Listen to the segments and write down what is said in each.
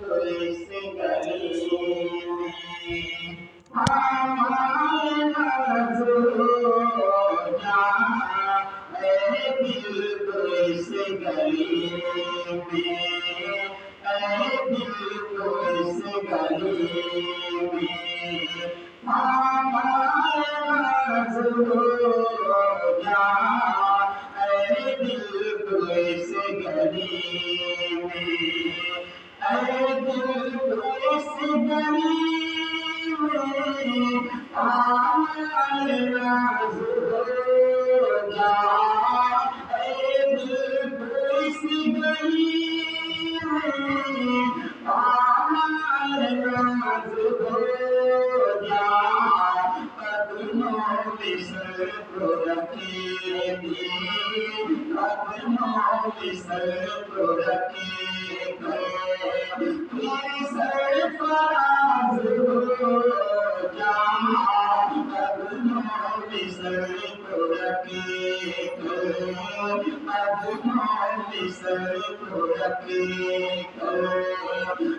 इस गली में हमारे मंजूर जा मेरे दिल को इस गली में दिल को इस गली में हमारे मंजूर जा दिल को इस गली में दिल को इस गली में हमारे मंजूर जा दिल को इस गली में हमारे मंजूर जा कदमों में सर को रखे कदमों में सर को रखे मेरे सरफराज हो जा कदमों में सर को रखे कदमों में सर को रखे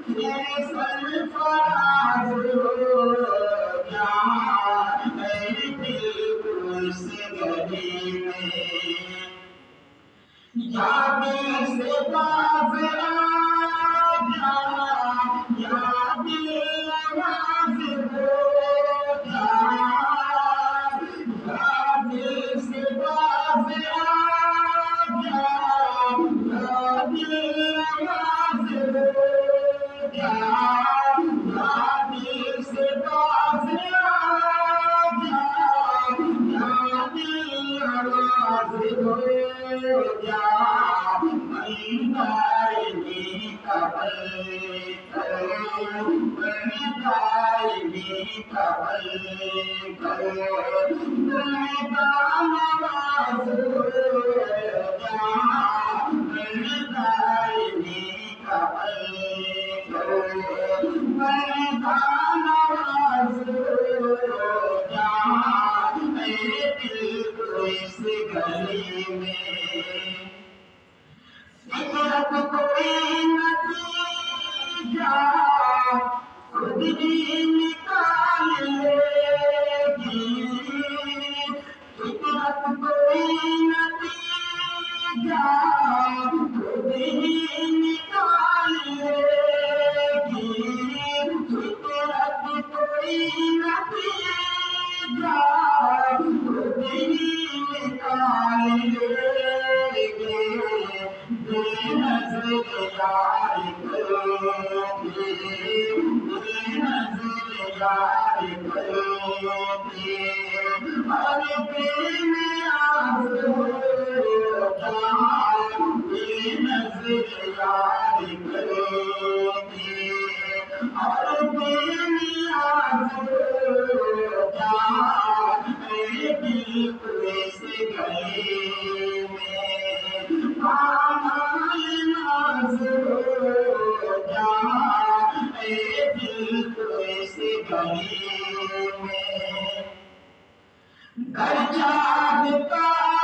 मेरे सरफराज हो जा मेरे दिल को इस गली में यादें से बाज आ जा यादें आवाज हो जा यादें से बाज आ जा यादें आवाज हो जा यादें से बाज आ जा यादें आवाज हो जा मैदानी कबल करो मैदानी कबल करो मैदान आवाज हो जा मैदानी कबल करो मैदान आवाज हो जा मेरे दिल को इस गली में फितरत कोई नतीजा खुद ही निकाल लेगी फितरत कोई नतीजा खुद ही निकाल लेगी फितरत कोई नतीजा खुद ही निकाल लेगी बेनज़र यार करोगे बेनज़र यार करोगे हर बेनियाज़ हो जा बेनज़र यार करोगे हर बेनियाज़ हो जा मेरे दिल को इस गली में हमारे मंजूर जा मेरे दिल को इस गली में घर चाहता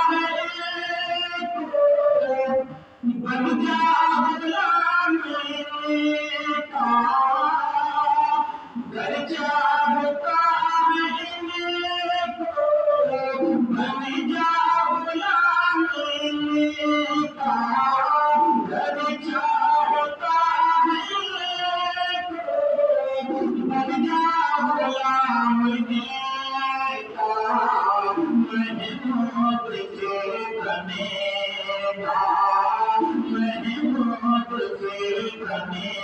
है बन जा गुलामी का घर चाहता है बन जा गुलामी का घर चाहता है बन जा गुलामी का महमूद से बनेगा महमूद से बनेगा